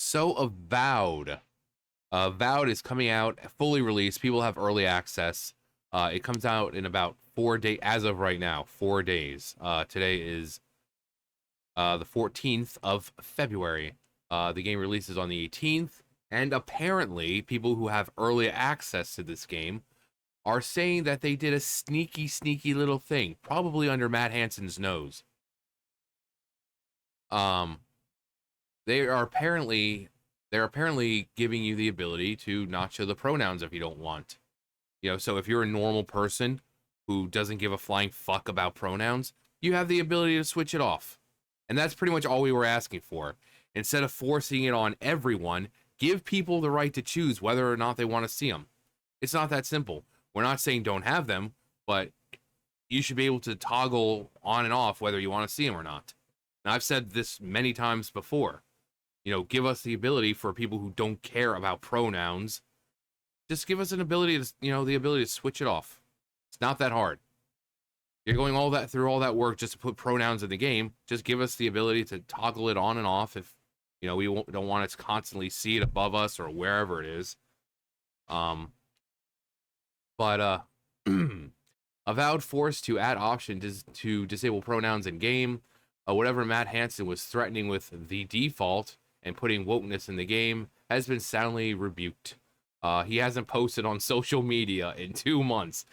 So Avowed. Avowed is coming out fully released. People have early access. It comes out in about 4 days, as of right now, 4 days. Today is the 14th of February. The game releases on the 18th, and apparently, people who have early access to this game are saying that they did a sneaky, sneaky little thing, probably under Matt Hansen's nose. Um, they are apparently they're apparently giving you the ability to not show the pronouns if you don't want. So if you're a normal person who doesn't give a flying fuck about pronouns, you have the ability to switch it off. And that's pretty much all we were asking for. Instead of forcing it on everyone, give people the right to choose whether or not they want to see them. It's not that simple. We're not saying don't have them, but you should be able to toggle on and off whether you want to see them or not. And I've said this many times before. Give us the ability for people who don't care about pronouns. Just give us an ability to, the ability to switch it off. It's not that hard. You're going through all that work just to put pronouns in the game. Just give us the ability to toggle it on and off if, we don't want to constantly see it above us or wherever it is. But Avowed forced to add option to disable pronouns in game. Whatever Matt Hansen was threatening with the default and putting wokeness in the game has been soundly rebuked. He hasn't posted on social media in 2 months.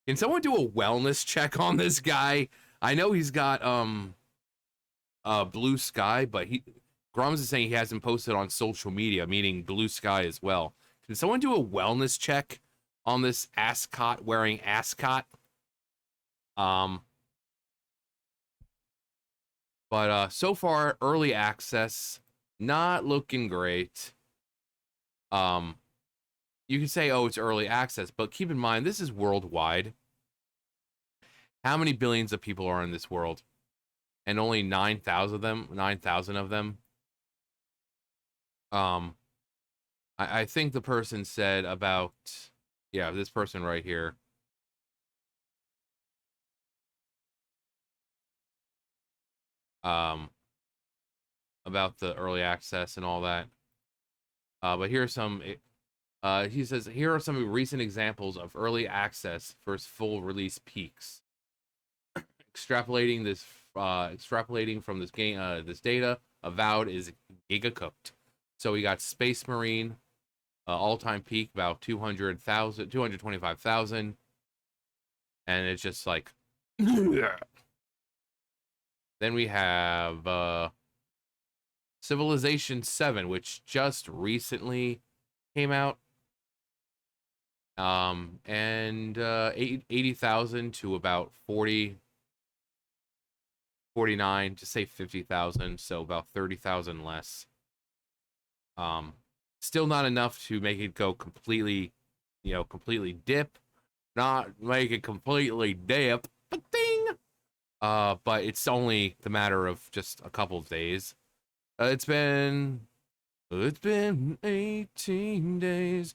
Can someone do a wellness check on this guy? I know he's got Blue Sky, but Grums is saying he hasn't posted on social media, meaning Blue Sky as well. Can someone do a wellness check on this ascot wearing ascot? But so far, early access, not looking great. You can say, oh, it's early access, but keep in mind, this is worldwide. How many billions of people are in this world? And only 9,000 of them. I think the person said about, this person right here. About the early access and all that. But here's some, he says, here are some recent examples of early access versus full release peaks. Extrapolating from this game, this data, Avowed is giga cooked. So we got Space Marine, all-time peak about 225,000, and it's just like. Then we have Civilization 7, which just recently came out. And 80,000 to about 49, just say 50,000, so about 30,000 less. Still not enough to make it go completely, completely dip. Not make it completely dip. Ding! But it's only the matter of just a couple of days. It's been 18 days.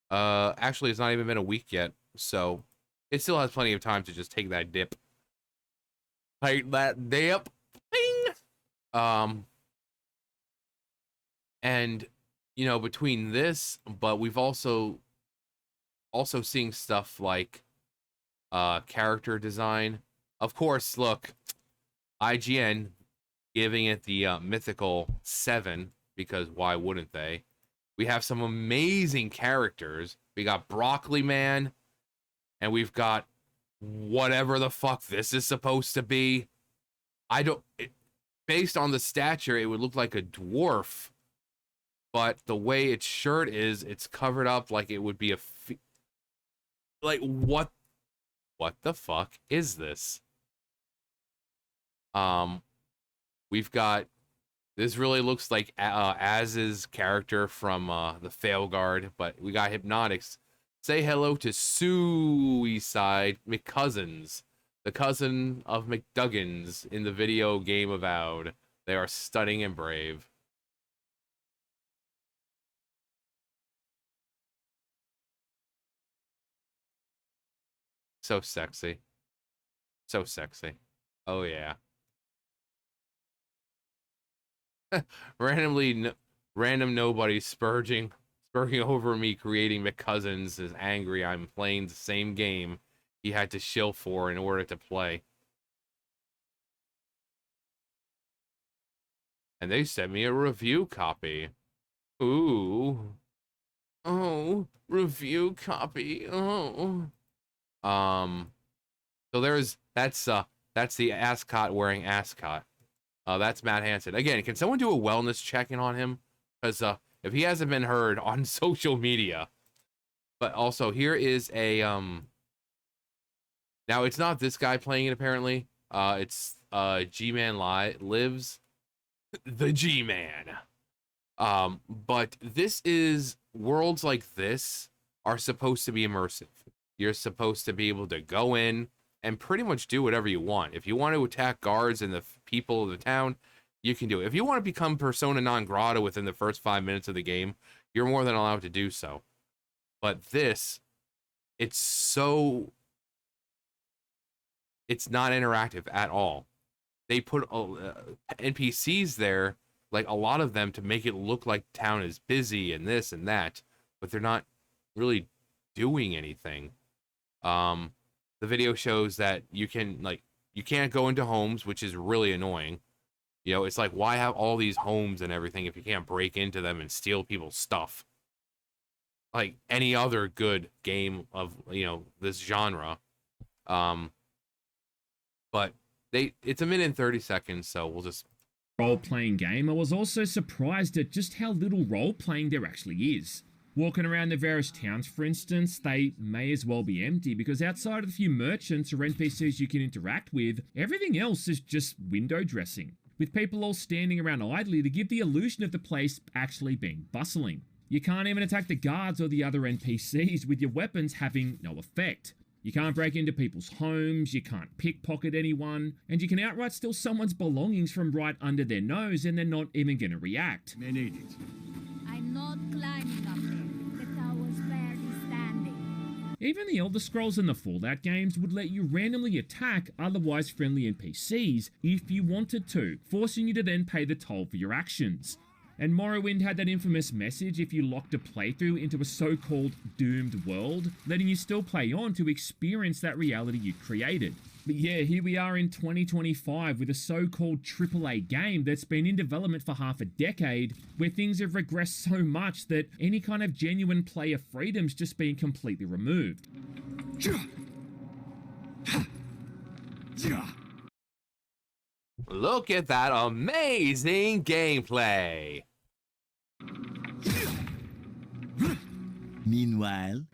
Actually, it's not even been a week yet, so it still has plenty of time to just take that dip. Take that dip. Ding! And between this, but we've also seeing stuff like character design. Of course, look, IGN giving it the mythical 7, because why wouldn't they? We have some amazing characters. We got Broccoli Man, and we've got whatever the fuck this is supposed to be. Based on the stature, it would look like a dwarf, but the way its shirt is, it's covered up like it would be like, what the fuck is this? We've got, this really looks like Az's character from the Failguard, but we got Hypnotics. Say hello to Suicide McCousins, the cousin of McDuggins in the video game Avowed. They are stunning and brave. So sexy. So sexy. Oh, yeah. randomly Random nobody spurging over me, creating McCousins is angry I'm playing the same game he had to shill for in order to play. And they sent me a review copy. Ooh. Oh, review copy. Oh. So that's the ascot wearing ascot. That's Matt Hansen. Again, can someone do a wellness check-in on him? Because if he hasn't been heard on social media. But also, here is a now it's not this guy playing it apparently. It's G-Man Lives, the G-Man. But this is worlds like this are supposed to be immersive. You're supposed to be able to go in and pretty much do whatever you want. If you want to attack guards and the people of the town, you can do it. If you want to become persona non grata within the first 5 minutes of the game, you're more than allowed to do so. But this, it's not interactive at all. They put NPCs there, like a lot of them, to make it look like town is busy and this and that, but they're not really doing anything. The video shows that you can't go into homes, which is really annoying. You know, it's like, why have all these homes and everything if you can't break into them and steal people's stuff? Like any other good game of, this genre. But it's 1 minute and 30 seconds, so we'll just... Role-playing game, I was also surprised at just how little role-playing there actually is. Walking around the various towns, for instance, they may as well be empty because outside of the few merchants or NPCs you can interact with, everything else is just window dressing, with people all standing around idly to give the illusion of the place actually being bustling. You can't even attack the guards or the other NPCs with your weapons having no effect. You can't break into people's homes, you can't pickpocket anyone, and you can outright steal someone's belongings from right under their nose and they're not even gonna react. I'm not climbing up there. The tower's barely standing. Even the Elder Scrolls and the Fallout games would let you randomly attack otherwise friendly NPCs if you wanted to, forcing you to then pay the toll for your actions. And Morrowind had that infamous message if you locked a playthrough into a so-called doomed world, letting you still play on to experience that reality you created. But yeah, here we are in 2025 with a so-called AAA game that's been in development for half a decade, where things have regressed so much that any kind of genuine player freedom's just been completely removed. Look at that amazing gameplay! Meanwhile,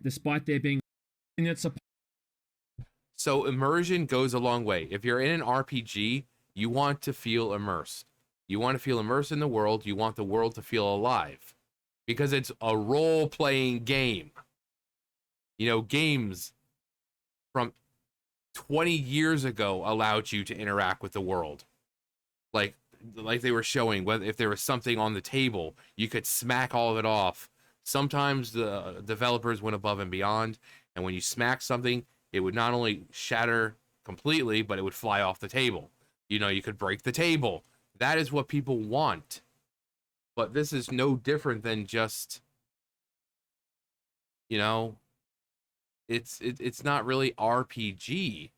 Despite there being that's a So immersion goes a long way. If you're in an RPG, you want to feel immersed. You want to feel immersed in the world. You want the world to feel alive. Because it's a role-playing game. Games from 20 years ago allowed you to interact with the world. Like they were showing, whether if there was something on the table, you could smack all of it off. Sometimes the developers went above and beyond, and when you smack something, it would not only shatter completely, but it would fly off the table. You could break the table. That is what people want. But this is no different than just, it's not really RPG.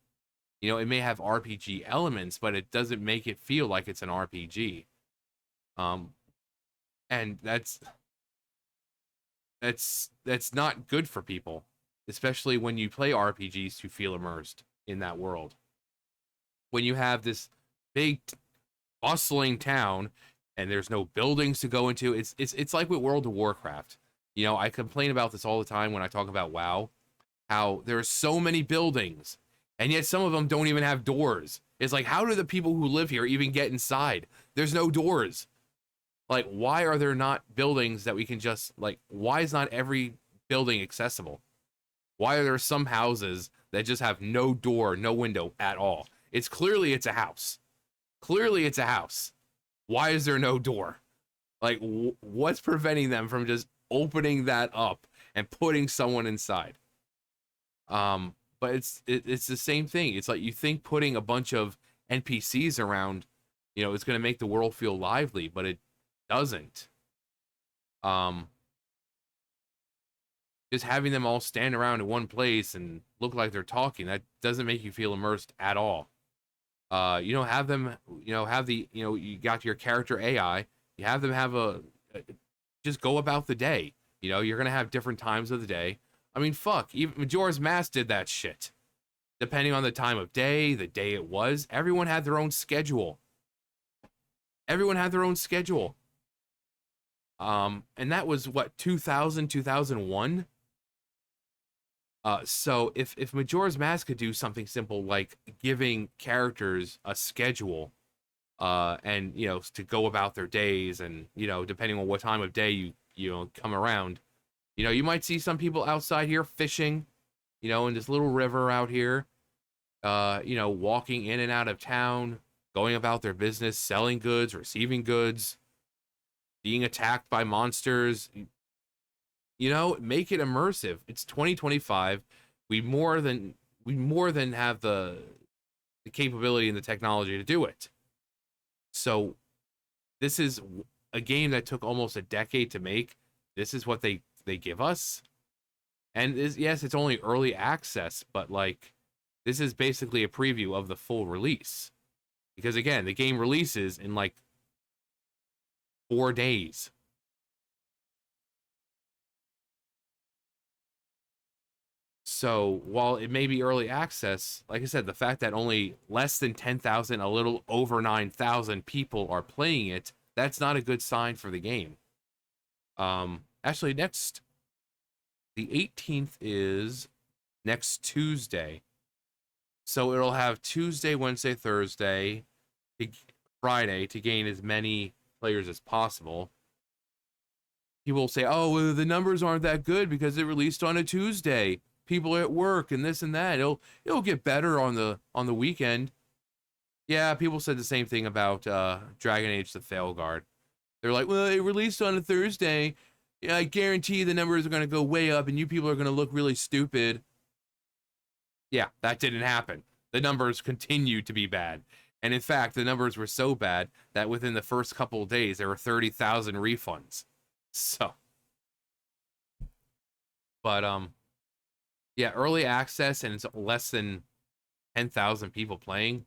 It may have RPG elements, but it doesn't make it feel like it's an RPG. And that's not good for people, especially when you play RPGs to feel immersed in that world. When you have this big bustling town and there's no buildings to go into, it's like with World of Warcraft. I complain about this all the time when I talk about WoW, how there are so many buildings and yet some of them don't even have doors. It's like, how do the people who live here even get inside? There's no doors. Like, why are there not buildings that we can just, why is not every building accessible? Why are there some houses that just have no door, no window at all? It's a house. Clearly it's a house. Why is there no door? What's preventing them from just opening that up and putting someone inside? But it's the same thing. It's like, you think putting a bunch of NPCs around, is going to make the world feel lively, but it doesn't. Just having them all stand around in one place and look like they're talking, that doesn't make you feel immersed at all. Have them, have the, you got your character AI, you have them have just go about the day. You're going to have different times of the day. I mean, fuck, even Majora's Mask did that shit. Depending on the time of day, the day it was, everyone had their own schedule. Everyone had their own schedule. And that was what, 2000, 2001? So if Majora's Mask could do something simple like giving characters a schedule, and to go about their days, and depending on what time of day you come around, you might see some people outside here fishing, in this little river out here, walking in and out of town, going about their business, selling goods, receiving goods, being attacked by monsters. Make it immersive. It's 2025. We more than have the capability and the technology to do it. So this is a game that took almost a decade to make. This is what they give us. And yes, it's only early access, but like, this is basically a preview of the full release. Because again, the game releases in like 4 days. So while it may be early access, like I said, the fact that only less than 10,000, a little over 9,000 people are playing it, that's not a good sign for the game. Actually, the 18th is next Tuesday. So it'll have Tuesday, Wednesday, Thursday, Friday to gain as many players as possible. People will say, oh, well, the numbers aren't that good because it released on a Tuesday. People are at work and this and that. It'll get better on the weekend. Yeah, people said the same thing about Dragon Age the Failguard. They're like, well, it released on a Thursday. Yeah, I guarantee the numbers are going to go way up and you people are going to look really stupid. Yeah, that didn't happen. The numbers continued to be bad. And in fact, the numbers were so bad that within the first couple of days, there were 30,000 refunds. So, but, yeah, early access, and it's less than 10,000 people playing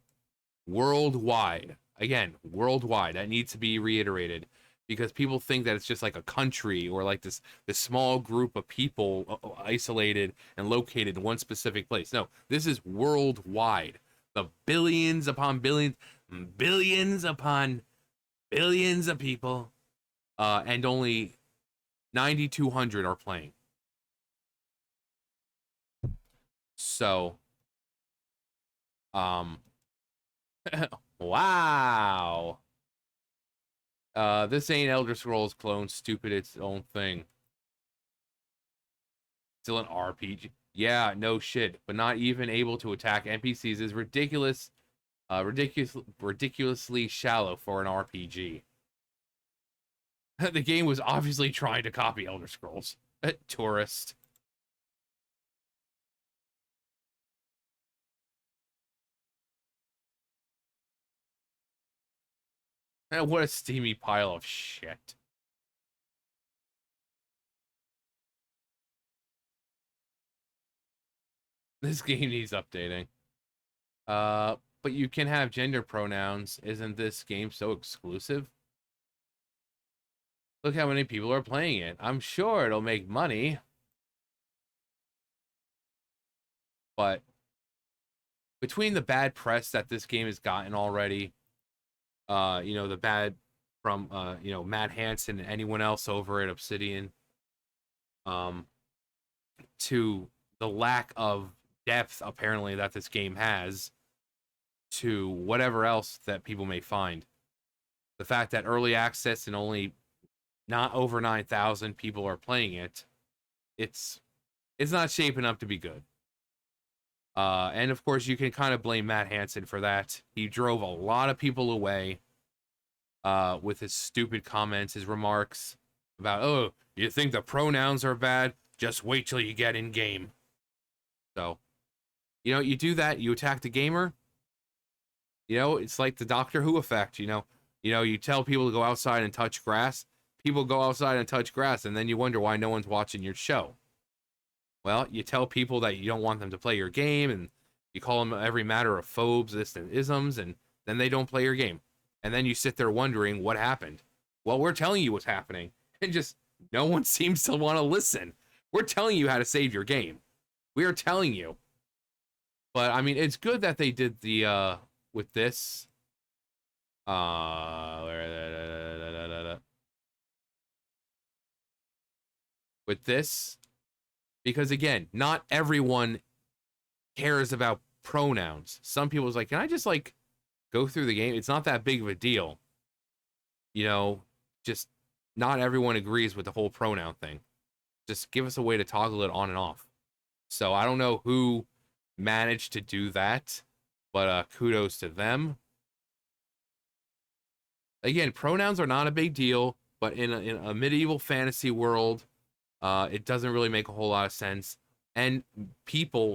worldwide. Again, worldwide. That needs to be reiterated because people think that it's just like a country or like this small group of people isolated and located in one specific place. No, this is worldwide. The billions upon billions upon billions of people, and only 9,200 are playing. So, wow. This ain't Elder Scrolls clone, stupid, it's own thing. Still an RPG. Yeah, no shit, but not even able to attack NPCs is ridiculous. Ridiculously shallow for an RPG. The game was obviously trying to copy Elder Scrolls. Tourist. What a steamy pile of shit. This game needs updating. But you can have gender pronouns. Isn't this game so exclusive? Look how many people are playing it. I'm sure it'll make money. But between the bad press that this game has gotten already, the bad from, Matt Hansen and anyone else over at Obsidian, to the lack of depth, apparently, that this game has, to whatever else that people may find. The fact that early access and only not over 9,000 people are playing it, it's not shaping up to be good. And of course, you can kind of blame Matt Hansen for that. He drove a lot of people away with his stupid comments, his remarks about, oh, you think the pronouns are bad? Just wait till you get in game. So, you do that, you attack the gamer, You know, it's like the Doctor Who effect, you tell people to go outside and touch grass. People go outside and touch grass, and then you wonder why no one's watching your show. Well, you tell people that you don't want them to play your game, and you call them every matter of phobes, this, and isms, and then they don't play your game. And then you sit there wondering what happened. Well, we're telling you what's happening, and just no one seems to want to listen. We're telling you how to save your game. We are telling you. But, I mean, it's good that they did the, with this. With this. Because, again, not everyone cares about pronouns. Some people's like, can I just, like, go through the game? It's not that big of a deal. Just not everyone agrees with the whole pronoun thing. Just give us a way to toggle it on and off. So I don't know who managed to do that, but kudos to them. Again, pronouns are not a big deal, but in a medieval fantasy world, it doesn't really make a whole lot of sense. And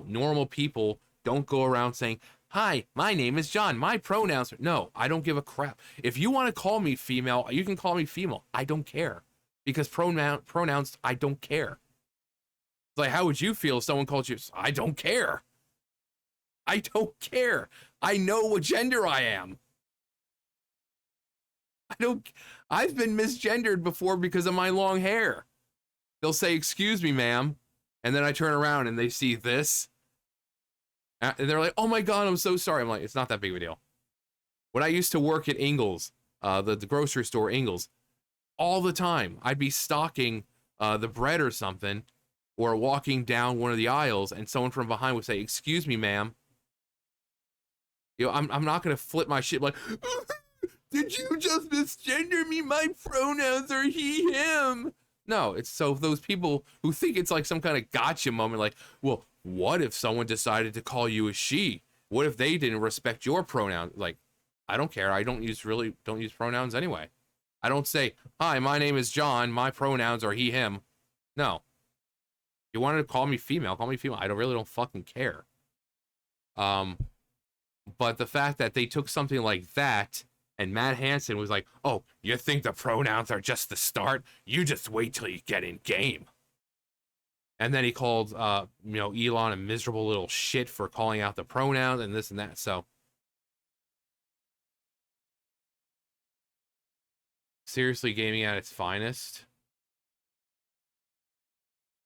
normal people, don't go around saying, hi, my name is John. My pronouns are... No, I don't give a crap. If you want to call me female, you can call me female. I don't care. Because pronouns, I don't care. It's like, how would you feel if someone called you... I don't care. I don't care. I know what gender I am. I've been misgendered before because of my long hair. They'll say, excuse me, ma'am. And then I turn around and they see this. And they're like, oh my God, I'm so sorry. I'm like, it's not that big of a deal. When I used to work at Ingles, the grocery store Ingles, all the time, I'd be stocking the bread or something, or walking down one of the aisles, and someone from behind would say, excuse me, ma'am. I'm not going to flip my shit like, did you just misgender me? My pronouns are he, him. No, it's so those people who think it's like some kind of gotcha moment, like, well, what if someone decided to call you a she? What if they didn't respect your pronoun? Like, I don't care. I don't use pronouns anyway. I don't say, hi, my name is John. My pronouns are he, him. No. You wanted to call me female, call me female. I really don't fucking care. But the fact that they took something like that and Matt Hansen was like, oh, you think the pronouns are just the start? You just wait till you get in game. And then he called, Elon a miserable little shit for calling out the pronouns and this and that. So, seriously, gaming at its finest.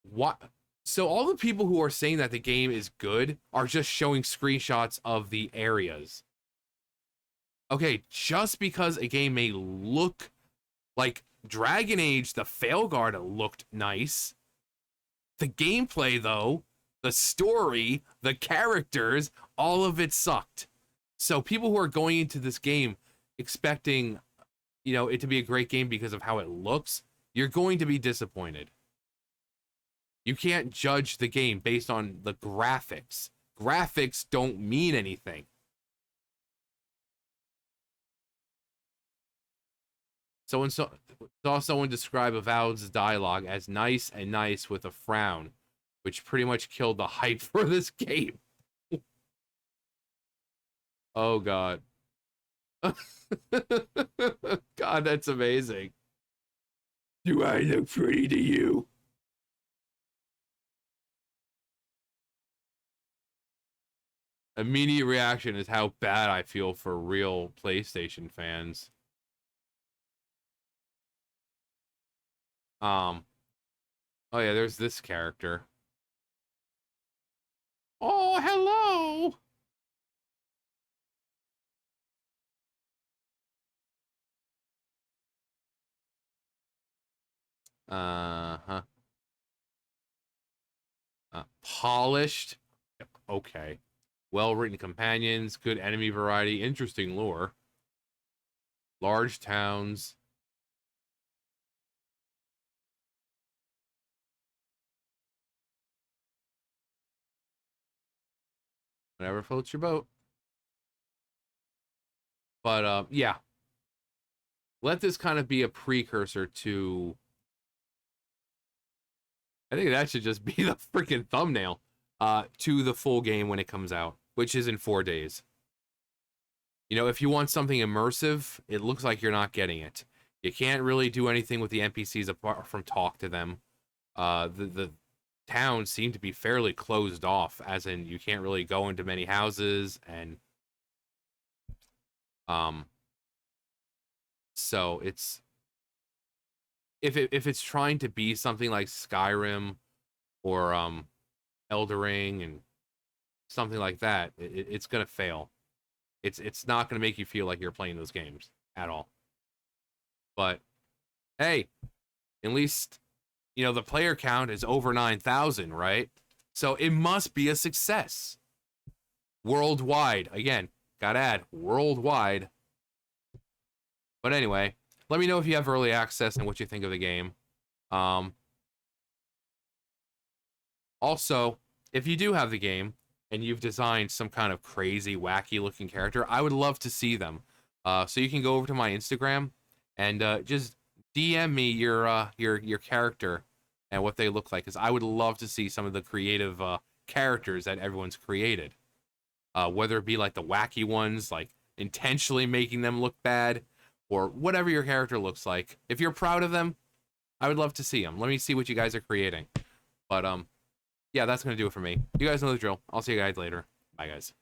What? So all the people who are saying that the game is good are just showing screenshots of the areas. Okay, just because a game may look like Dragon Age, the Failguard looked nice. The gameplay, though, the story, the characters, all of it sucked. So people who are going into this game expecting, it to be a great game because of how it looks, you're going to be disappointed. You can't judge the game based on the graphics. Graphics don't mean anything. Saw someone describe Avowed's dialogue as nice and nice with a frown, which pretty much killed the hype for this game. Oh, God. God, that's amazing. Do I look pretty to you? Immediate reaction is how bad I feel for real PlayStation fans. Oh yeah, there's this character. Oh, hello. Uh-huh. Polished. Okay. Well-written companions, good enemy variety, interesting lore. Large towns. Whatever floats your boat. But, yeah. Let this kind of be a precursor to... I think that should just be the freaking thumbnail. To the full game when it comes out, which is in 4 days. You know, if you want something immersive, it looks like you're not getting it. You can't really do anything with the NPCs apart from talk to them. The towns seem to be fairly closed off, as in you can't really go into many houses, and so it's if it's trying to be something like Skyrim or Elder Ring and something like that, it's gonna fail. It's not gonna make you feel like you're playing those games at all. But hey, at least you know the player count is over 9,000, right? So it must be a success worldwide. Again, gotta add worldwide. But anyway, let me know if you have early access and what you think of the game. Also, if you do have the game and you've designed some kind of crazy, wacky looking character, I would love to see them. So you can go over to my Instagram and just DM me your character and what they look like, because I would love to see some of the creative characters that everyone's created. Whether it be like the wacky ones, like intentionally making them look bad, or whatever your character looks like. If you're proud of them, I would love to see them. Let me see what you guys are creating. But yeah, that's gonna do it for me. You guys know the drill. I'll see you guys later. Bye, guys.